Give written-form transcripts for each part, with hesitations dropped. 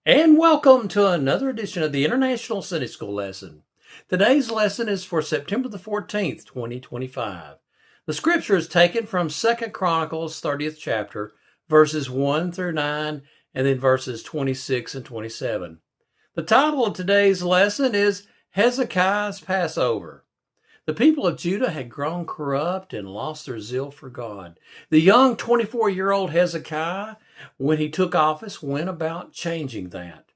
And welcome to another edition of the International Sunday School Lesson. Today's lesson is for September the 14th, 2025. The scripture is taken from 2 Chronicles, 30th chapter, verses 1 through 9, and then verses 26 and 27. The title of today's lesson is Hezekiah's Passover. The people of Judah had grown corrupt and lost their zeal for God. The young 24-year-old Hezekiah, when he took office, went about changing that.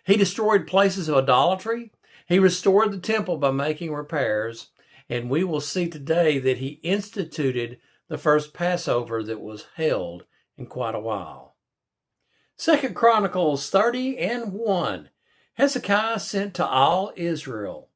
He destroyed places of idolatry. He restored the temple by making repairs. And we will see today that he instituted the first Passover that was held in quite a while. 2 Chronicles 30 and 1. Hezekiah sent to all Israel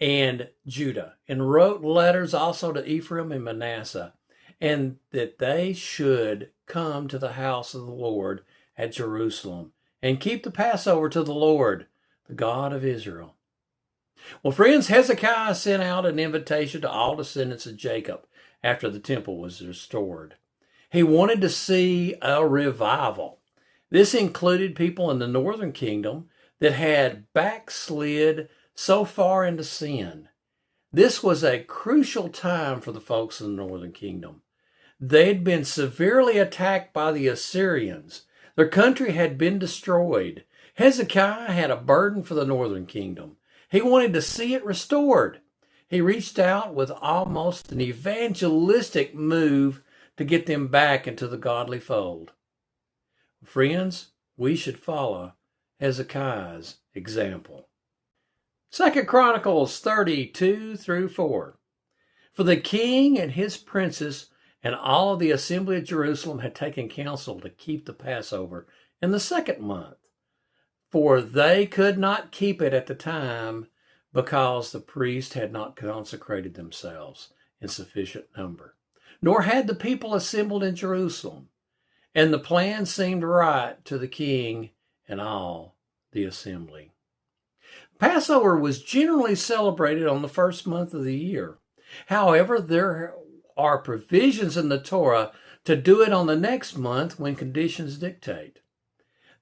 and Judah, and wrote letters also to Ephraim and Manasseh, and that they should come to the house of the Lord at Jerusalem, and keep the Passover to the Lord, the God of Israel. Well, friends, Hezekiah sent out an invitation to all descendants of Jacob after the temple was restored. He wanted to see a revival. This included people in the northern kingdom that had backslid so far into sin. This was a crucial time for the folks in the northern kingdom. They'd been severely attacked by the Assyrians. Their country had been destroyed. Hezekiah had a burden for the northern kingdom. He wanted to see it restored. He reached out with almost an evangelistic move to get them back into the godly fold. Friends, we should follow Hezekiah's example. 2 Chronicles 32 through 4. For the king and his princes and all of the assembly of Jerusalem had taken counsel to keep the Passover in the second month, for they could not keep it at the time because the priests had not consecrated themselves in sufficient number, nor had the people assembled in Jerusalem. And the plan seemed right to the king and all the assembly. Passover was generally celebrated on the first month of the year. However, there are provisions in the Torah to do it on the next month when conditions dictate.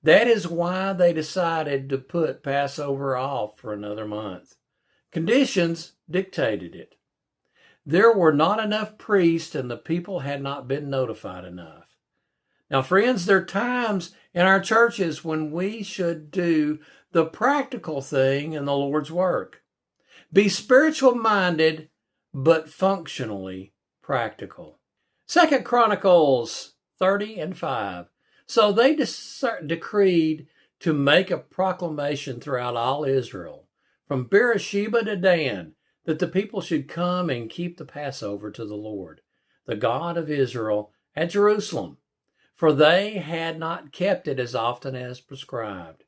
That is why they decided to put Passover off for another month. Conditions dictated it. There were not enough priests and the people had not been notified enough. Now, friends, there are times in our churches when we should do the practical thing in the Lord's work. Be spiritual minded, but functionally practical. 2 Chronicles 30 and 5. So they decreed to make a proclamation throughout all Israel, from Beersheba to Dan, that the people should come and keep the Passover to the Lord, the God of Israel, at Jerusalem, for they had not kept it as often as prescribed.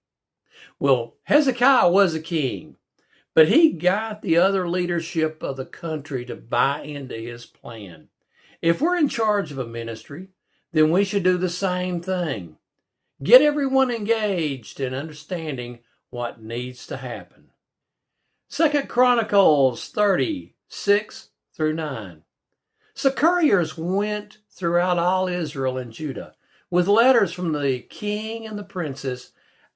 Well, Hezekiah was a king, but he got the other leadership of the country to buy into his plan. If we're in charge of a ministry, then we should do the same thing. Get everyone engaged in understanding what needs to happen. 2 Chronicles 36 through 9. So couriers went throughout all Israel and Judah with letters from the king and the princes,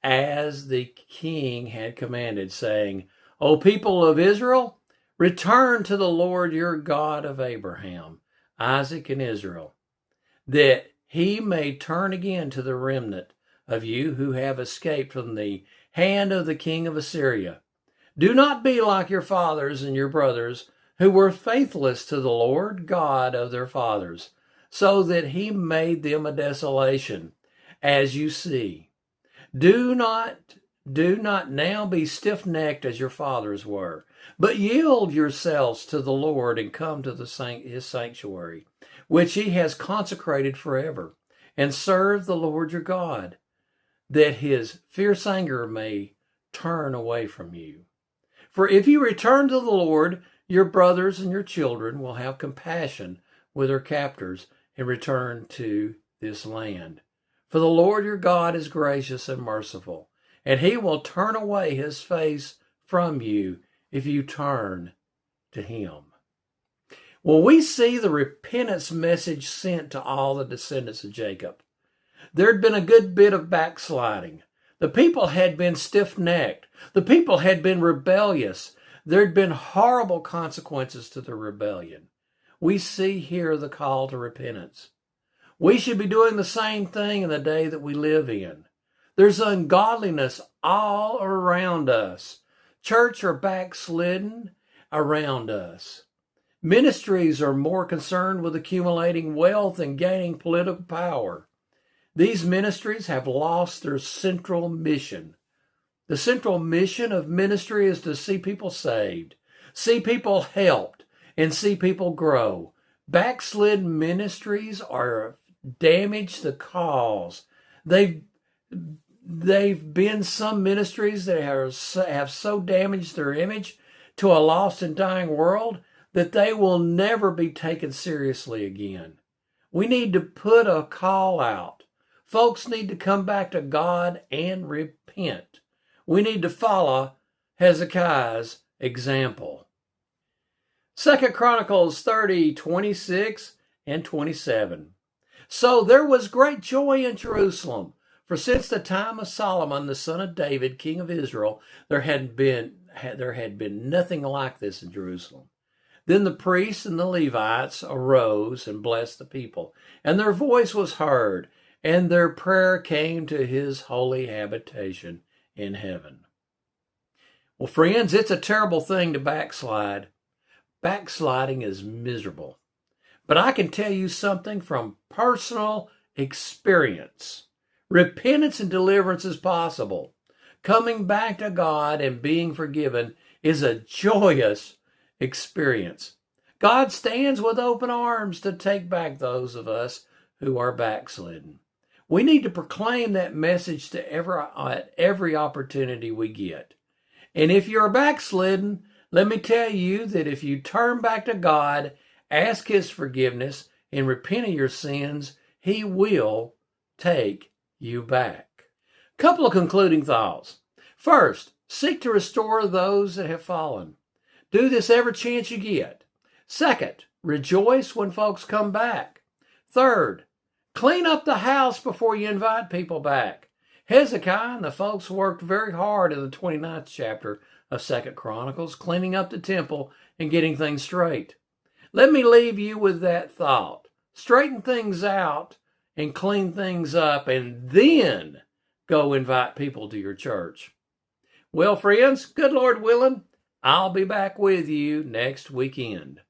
as the king had commanded, saying, O people of Israel, return to the Lord your God of Abraham, Isaac, and Israel, that he may turn again to the remnant of you who have escaped from the hand of the king of Assyria. Do not be like your fathers and your brothers, who were faithless to the Lord God of their fathers, so that he made them a desolation, as you see. Do not now be stiff-necked as your fathers were, but yield yourselves to the Lord and come to his sanctuary, which he has consecrated forever, and serve the Lord your God, that his fierce anger may turn away from you. For if you return to the Lord, your brothers and your children will have compassion with their captors and return to this land. For the Lord your God is gracious and merciful, and he will turn away his face from you if you turn to him. Well, we see the repentance message sent to all the descendants of Jacob. There had been a good bit of backsliding. The people had been stiff-necked. The people had been rebellious. There had been horrible consequences to the rebellion. We see here the call to repentance. We should be doing the same thing in the day that we live in. There's ungodliness all around us. Church are backslidden around us. Ministries are more concerned with accumulating wealth and gaining political power. These ministries have lost their central mission. The central mission of ministry is to see people saved, see people helped, and see people grow. Backslidden ministries are damage the cause. They've been some ministries that have so damaged their image to a lost and dying world that they will never be taken seriously again. We need to put a call out. Folks need to come back to God and repent. We need to follow Hezekiah's example. 2 Chronicles 30:26 and 27. So there was great joy in Jerusalem, for since the time of Solomon, the son of David, king of Israel, there had been nothing like this in Jerusalem. Then the priests and the Levites arose and blessed the people, and their voice was heard, and their prayer came to his holy habitation in heaven. Well, friends, it's a terrible thing to backslide. Backsliding is miserable. But I can tell you something from personal experience. Repentance and deliverance is possible. Coming back to God and being forgiven is a joyous experience. God stands with open arms to take back those of us who are backslidden. We need to proclaim that message to every opportunity we get. And if you're backslidden, let me tell you that if you turn back to God, ask His forgiveness, and repent of your sins, He will take you back. Couple of concluding thoughts. First, seek to restore those that have fallen. Do this every chance you get. Second, rejoice when folks come back. Third, clean up the house before you invite people back. Hezekiah and the folks worked very hard in the 29th chapter of 2 Chronicles, cleaning up the temple and getting things straight. Let me leave you with that thought. Straighten things out and clean things up, and then go invite people to your church. Well, friends, good Lord willing, I'll be back with you next weekend.